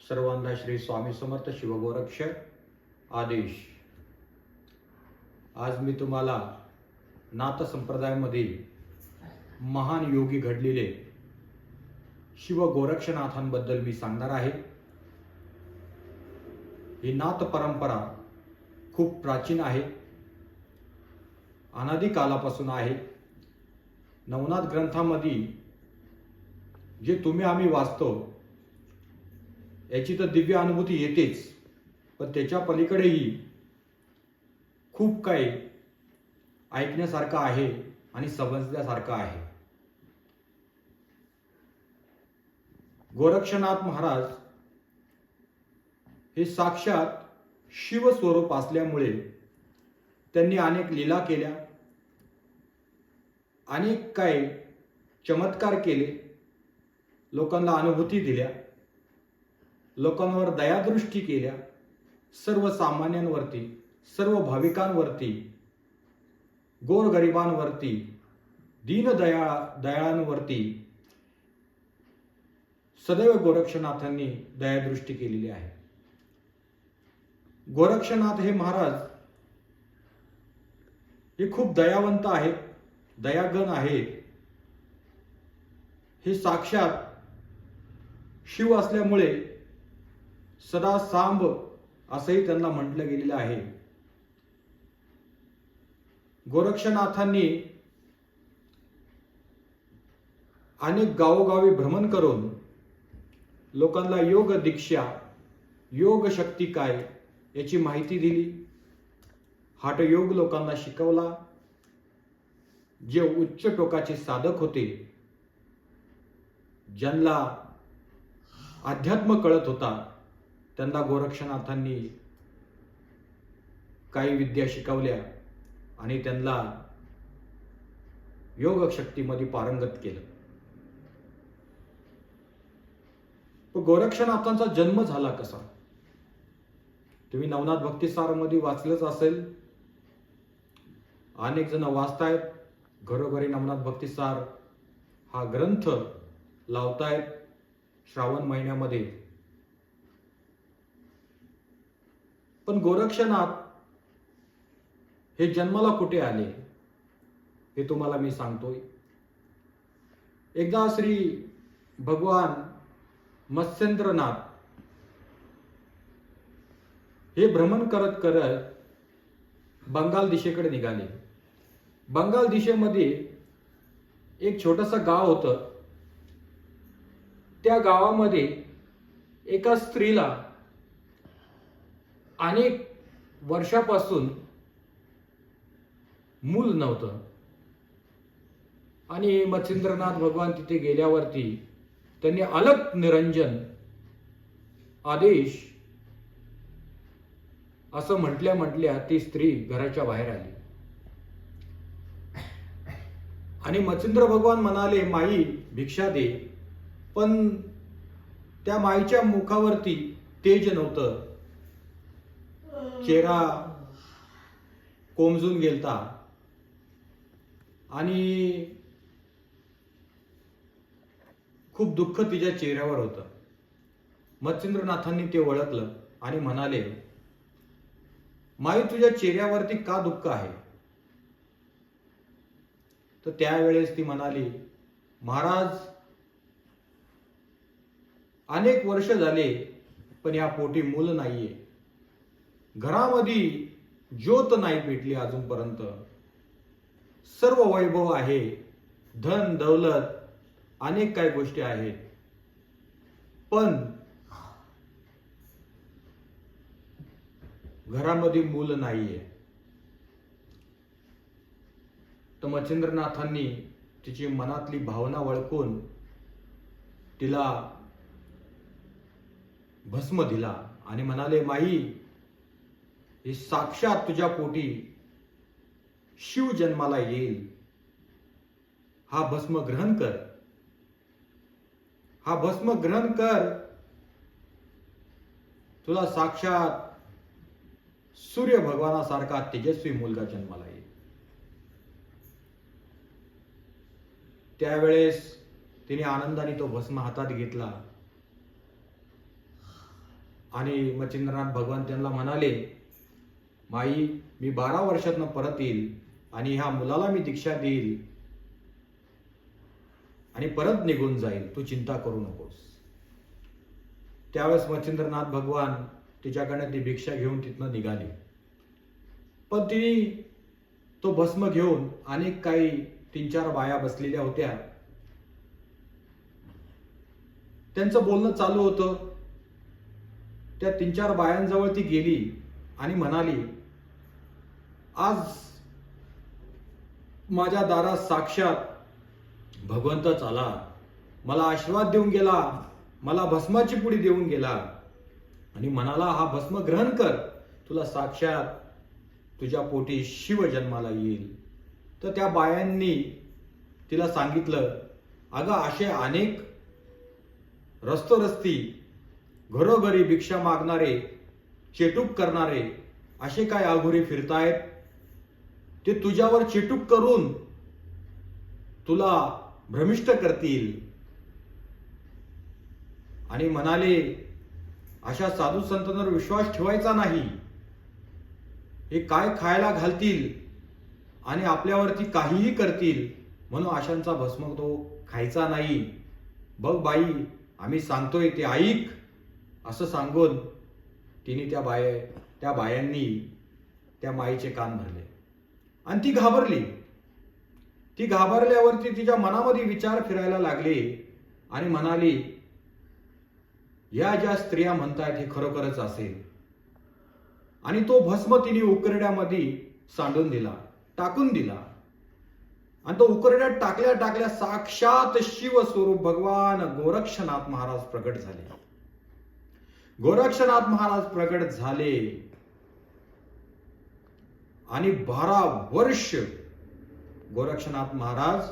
सर्वांना श्री स्वामी समर्थ शिवगोरक्ष आदेश। आज मी तुम्हाला नाथ संप्रदायामधील महान योगी घडलेले शिव गोरक्षनाथांबद्दल मी सांगणार आहे। ही नाथ परंपरा खूप प्राचीन आहे, अनादी कालापासून आहे। नवनाथ ग्रंथामध्ये जे तुम्ही आम्ही वाचतो याची तर दिव्य अनुभूती येतेच, पण त्याच्या पलीकडेही खूप काही ऐकण्यासारखं आहे आणि समजण्यासारखं आहे। गोरक्षनाथ महाराज हे साक्षात शिव स्वरूप असल्यामुळे त्यांनी अनेक लीला केल्या, अनेक काही चमत्कार केले, लोकांना अनुभूती दिल्या, लोकांवर दयादृष्टी केल्या, सर्वसामान्यांवरती, सर्व भाविकांवरती, गोरगरिबांवरती, दयाळांवरती सदैव गोरक्षनाथांनी दयादृष्टी केलेली आहे। गोरक्षनाथ हे महाराज हे खूप दयावंत आहेत, दयागण आहेत। हे साक्षात शिव असल्यामुळे सदा सांब असंही त्यांना म्हटलं गेलेलं आहे। गोरक्षनाथांनी अनेक गावोगावी भ्रमण करून लोकांना योग दीक्षा, योग शक्ती काय याची माहिती दिली। हठयोग लोकांना शिकवला। जे उच्च टोकाचे साधक होते, ज्यांना अध्यात्म कळत होता, त्यांना गोरक्षनाथांनी काही विद्या शिकवल्या आणि त्यांना योग शक्तीमध्ये पारंगत केलं। तो गोरक्षनाथांचा जन्म झाला कसा? तुम्ही नवनाथ भक्तिसारमध्ये वाचलंच असेल, अनेक जण वाचतायत, घरोघरी नवनाथ भक्तिसार हा ग्रंथ लावतायत श्रावण महिन्यामध्ये। पण गोरक्षनाथ हे जन्माला कुठे आले हे तुम्हाला मी सांगतोय। एकदा श्री भगवान मत्स्येंद्रनाथ हे भ्रमण करत करत बंगाल दिशेकडे निघाले। बंगाल दिशेमध्ये एक छोटंसं गाव होतं। त्या गावामध्ये एका स्त्रीला अनेक वर्षापासून मूल नव्हतं आणि मत्स्येंद्रनाथ भगवान तिथे गेल्यावरती त्यांनी अलग निरंजन आदेश असं म्हटल्या ती स्त्री घराच्या बाहेर आली आणि मत्स्येंद्र भगवान म्हणाले, माई भिक्षा दे। पण त्या माईच्या मुखावरती तेज नव्हतं, चेहरा कोमजून गेलता आणि खूप दुःख तिच्या चेहऱ्यावर होतं। मत्स्येंद्रनाथांनी ते ओळखलं आणि म्हणाले, माई तुझ्या चेहऱ्यावरती का दुःख आहे? तर त्यावेळेस ती म्हणाली, महाराज अनेक वर्ष झाले पण या पोटी मूल नाहीये, घरामध्ये ज्योत नाही पेटली अजूनपर्यंत। सर्व वैभव आहे, धन दौलत अनेक काही गोष्टी आहेत, पण घरामध्ये मूल नाहीये। तर मत्स्येंद्रनाथांनी तिची मनातली भावना ओळखून तिला भस्म दिला आणि म्हणाले, माई हे साक्षात तुझ्या पोटी शिव जन्माला येईल, हा भस्म ग्रहण कर, हा भस्म ग्रहण कर, तुला साक्षात सूर्य भगवानासारखा तेजस्वी मुलगा जन्माला येईल। त्यावेळेस तिने आनंदाने तो भस्म हातात घेतला आणि मच्छिंद्रनाथ भगवान त्यांना म्हणाले, माई मी 12 वर्षातनं परत येईल आणि ह्या मुलाला मी दीक्षा देईल आणि परत निघून जाईल, तू चिंता करू नकोस. त्यावेळेस मच्छिंद्रनाथ भगवान तिच्याकडनं ती भिक्षा घेऊन तिथनं निघाली. पण ती तो भस्म घेऊन अनेक काही 3-4 बाया बसलेल्या होत्या. त्यांचं बोलणं चालू होतं. त्या 3-4 बायांजवळ ती गेली आणि म्हणाली, आज माझ्या दारात साक्षात भगवंतच आला, मला आशीर्वाद देऊन गेला, मला भस्माची पुडी देऊन गेला आणि म्हणाला, हा भस्म ग्रहण कर, तुला साक्षात तुझ्या पोटी शिव जन्माला येईल. तर त्या बायांनी तिला सांगितलं, अगं असे अनेक रस्तोरस्ती घरोघरी भिक्षा मागणारे, चेटूक करणारे असे काय अघोरी फिरतायत, ते तुझ्यावर चेटूक करून तुला भ्रमिष्ट करतील. आणि म्हणाले, अशा साधू संतांवर विश्वास ठेवायचा नाही, हे काय खायला घालतील आणि आपल्यावरती काहीही करतील, म्हणून अशांचा भस्म तो खायचा नाही. बघ बाई, आम्ही सांगतोय ते ऐक, असं सांगून तिने त्या बायांनी त्या माईचे कान धरले आणि ती घाबरली. ती घाबरल्यावरती तिच्या मनामध्ये विचार फिरायला लागले आणि म्हणाली, या ज्या स्त्रिया म्हणतायत हे खरोखरच असेल. आणि तो भस्म तिने उकरड्यामध्ये सांडून दिला, टाकून दिला. आणि तो उकरड्यात टाकल्या टाकल्या साक्षात शिवस्वरूप भगवान गोरक्षनाथ महाराज प्रकट झाले. गोरक्षनाथ महाराज प्रकट झाले आणि 12 वर्ष गोरक्षनाथ महाराज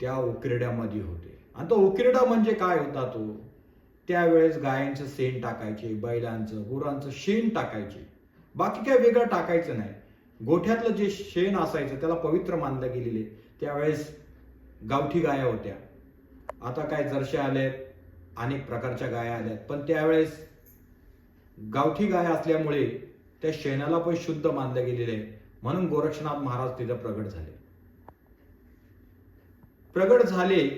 त्या उकिरड्यामध्ये होते. आणि तो उकिरडा म्हणजे काय होता, तो त्यावेळेस गायांचं शेण टाकायचे, बैलांचं गुरांचं शेण टाकायचे, बाकी काय वेगळं टाकायचं नाही. गोठ्यातलं जे शेण असायचं त्याला पवित्र मानलं गेलेले. त्यावेळेस गावठी गाया होत्या, आता काय जर्शी आल्यात, अनेक प्रकारच्या गाया आल्यात, पण त्यावेळेस गावठी गाय असल्यामुळे त्या शेणाला पण शुद्ध मानलं गेलेलं आहे. म्हणून गोरक्षनाथ महाराज तिथे प्रगट झाले.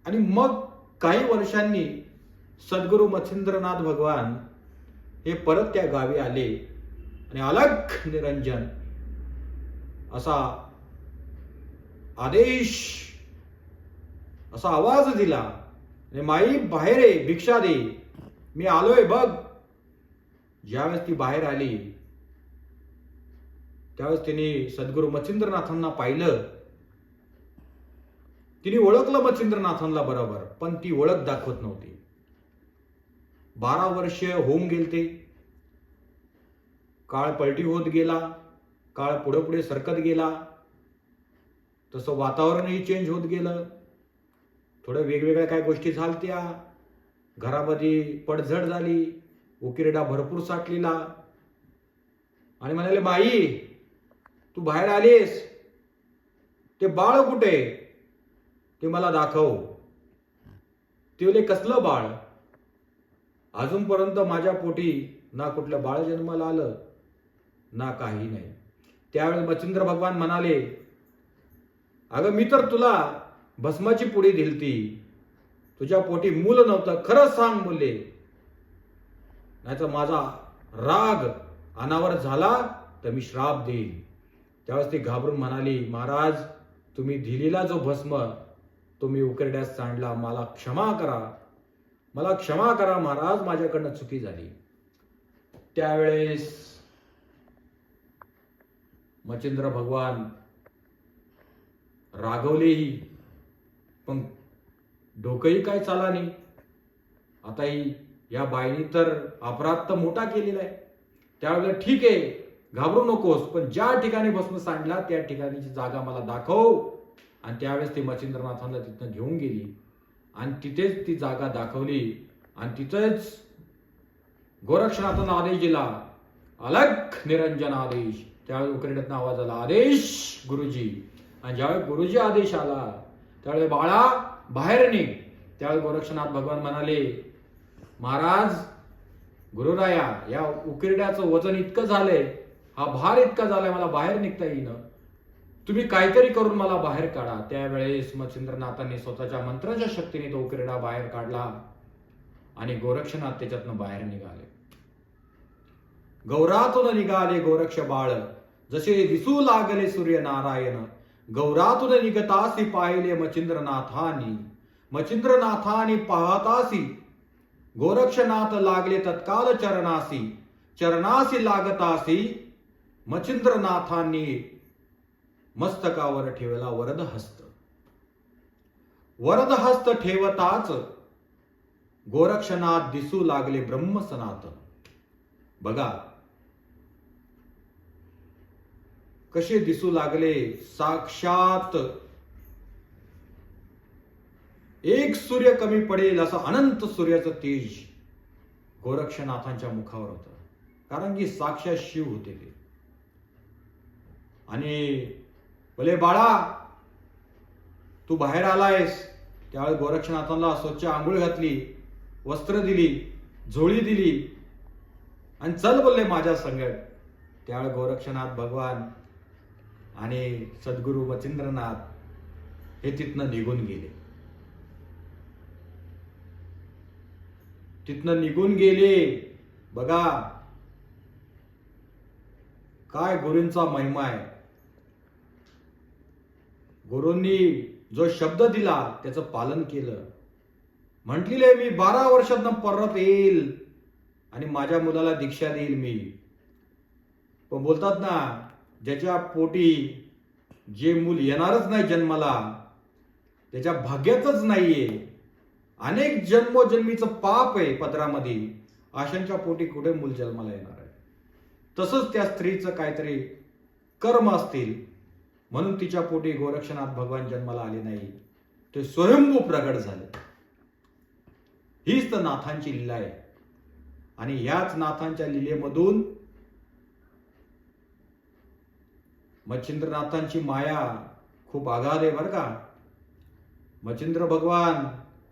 आणि मग काही वर्षांनी सद्गुरू मच्छिंद्रनाथ भगवान हे परत त्या गावी आले आणि अलग निरंजन असा आदेश, असा आवाज दिला, माई बाहेर ये, भिक्षा दे, मी आलोय बघ. ज्यावेळेस ती बाहेर आली त्यावेळेस तिने सद्गुरू मच्छिंद्रनाथांना पाहिलं. तिने ओळखलं मच्छिंद्रनाथांना बरोबर, पण ती ओळख दाखवत नव्हती. 12 वर्ष होऊन गेलते. काळ पलटी होत गेला, काळ पुढे पुढे सरकत गेला, तसं वातावरणही चेंज होत गेलं. थोड्या वेगवेगळ्या काय गोष्टी झालत्या, घरामध्ये पडझड झाली, उकिरडा भरपूर साठलेला. आणि म्हणाले, बाई तू बाहेर आलीस, ते बाळ कुठे, ते मला दाखव. ते बोले, कसलं बाळ, अजूनपर्यंत माझ्या पोटी ना कुठलं बाळ जन्माला आलं ना काही नाही. त्यावेळेस मच्छिंद्र भगवान म्हणाले, अगं मी तर तुला भस्माची पुडी दिलती, तुझ्या पोटी मूल नव्हतं, खरंच सांग बोलले, नाहीतर माझा राग अनावर झाला तर मी श्राप देईन. त्यावेळेस ती घाबरून म्हणाली, महाराज तुम्ही दिलेला जो भस्म तो मी उकरड्यात सांडला, मला क्षमा करा, मला क्षमा करा महाराज, माझ्याकडनं चुकी झाली. त्यावेळेस मच्छिंद्र भगवान रागवलेही, पण डोकंही काय चाला नाही. आता या बाईनी तर अपराध तर मोठा केलेला आहे. त्यावेळेला ठीक आहे, घाबरू नकोस, पण ज्या ठिकाणी भस्म सांडला त्या ठिकाणीची जागा मला दाखव. आणि त्यावेळेस ती मच्छिंद्रनाथांना तिथनं घेऊन गेली आणि तिथेच ती जागा दाखवली. आणि तिथेच गोरक्षनाथांना आदेश दिला, अलग निरंजन आदेश. त्यावेळेस उकरड्यातनं आवाज आला, आदेश गुरुजी. आणि ज्यावेळेस गुरुजी आदेश आला त्यावेळेस बाळा बाहेर निघ. त्यावेळी गोरक्षनाथ भगवान म्हणाले, महाराज गुरुराया, या उकिरड्याचं वजन इतकं झालंय, हा भार इतका झालाय, मला बाहेर निघता येईना, तुम्ही काहीतरी करून मला बाहेर काढा. त्यावेळेस मच्छिंद्रनाथांनी स्वतःच्या मंत्राच्या शक्तीने तो उकिरडा बाहेर काढला आणि गोरक्षनाथ त्याच्यातनं बाहेर निघाले. गौरातून निघाले गोरक्ष बाळ, जसे दिसू लागले सूर्यनारायण, गौरातून निघतासी पाहिले मच्छिंद्रनाथांनी, मच्छिंद्रनाथांनी पाहतासी गोरक्षनाथ लागले तत्काल चरणासी, चरणासी लागतासी मच्छिंद्रनाथांनी मस्तकावर ठेवला वरद हस्त. वरद हस्त ठेवताच गोरक्षनाथ दिसू लागले ब्रह्म सनातन. बघा कसे दिसू लागले, साक्षात एक सूर्य कमी पडेल असं अनंत सूर्याचं तेज गोरक्षनाथांच्या मुखावर होतं, कारण की साक्षात शिव होते ते. आणि बोले, बाळा तू बाहेर आलायस. त्यावेळी गोरक्षनाथांना स्वच्छ आंघोळ घातली, वस्त्र दिली, झोळी दिली आणि चल बोलले माझ्या संगत. त्यावेळी गोरक्षनाथ भगवान आणि सद्गुरु मच्छिंद्रनाथ हे तिथनं निघून गेले. तिथनं निघून गेले. बघा काय गुरूंचा महिमा आहे. गुरूंनी जो शब्द दिला त्याचं पालन केलं. म्हटलेले मी 12 वर्षातनं परत येईल आणि माझ्या मुलाला दीक्षा देईल मी. पण बोलतात ना, ज्याच्या पोटी जे मूल येणारच नाही जन्माला, त्याच्या भाग्यातच नाहीये. अनेक जन्मोजन्मीचं पाप आहे पदरामध्ये, अशांच्या पोटी कुठे मूल जन्माला येणार आहे. तसंच त्या स्त्रीचं काहीतरी कर्म असतील म्हणून तिच्या पोटी गोरक्षनाथ भगवान जन्माला आले नाही, ते स्वयंभू प्रगट झाले. हीच तर नाथांची लीला आहे. आणि याच नाथांच्या लीलेमधून मच्छिंद्रनाथांची माया खूप आगाध आहे बरं का. मच्छिंद्र भगवान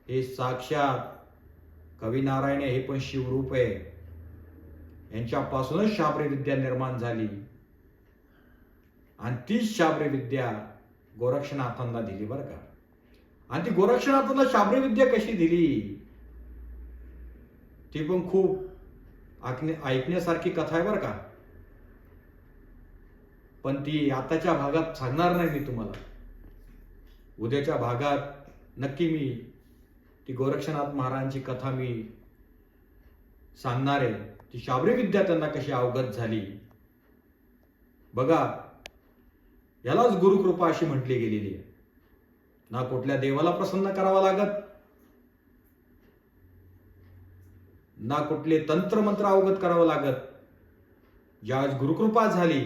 हे साक्षात कवी नारायण हे पण शिवरूप आहे. यांच्यापासूनच शाबरी विद्या निर्माण झाली आणि तीच शाबरी विद्या गोरक्षनाथांना दिली बरं का. आणि ती गोरक्षनाथांना शाबरी विद्या कशी दिली ती पण खूप ऐकण्यासारखी कथा आहे बरं का. पण ती आताच्या भागात सांगणार नाही मी तुम्हाला. उद्याच्या भागात नक्की मी ती गोरक्षनाथ महाराजांची कथा मी सांगणार आहे. ती शाबरी विद्या त्यांना कशी अवगत झाली. बघा यालाच गुरुकृपा अशी म्हटली गेलेली आहे. ना कुठल्या देवाला प्रसन्न करावा लागत, ना कुठले तंत्रमंत्र अवगत करावं लागत. ज्यावेळेस गुरुकृपा झाली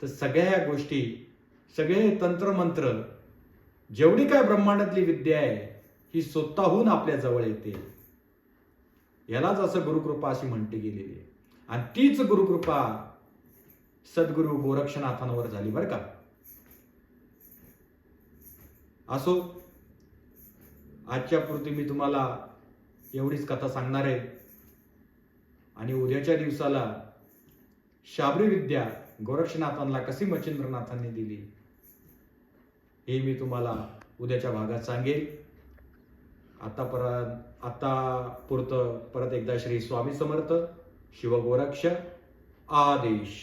तर सगळ्या या गोष्टी, सगळे तंत्रमंत्र, जेवढी काय ब्रह्मांडातली विद्या आहे ही स्वतःहून आपल्या जवळ येते. यालाच असं गुरुकृपा अशी म्हटली गेलेली आहे. आणि तीच गुरुकृपा सद्गुरु गोरक्षनाथांवर झाली बरं का. असो, आजच्या पुरती मी तुम्हाला एवढीच कथा सांगणार आहे. आणि उद्याच्या दिवसाला शाबरी विद्या गोरक्षनाथांना कशी मच्छिंद्रनाथांनी दिली हे मी तुम्हाला उद्याच्या भागात सांगेल. आता पुरतं परत एकदा श्री स्वामी समर्थ शिवगोरक्ष आदेश.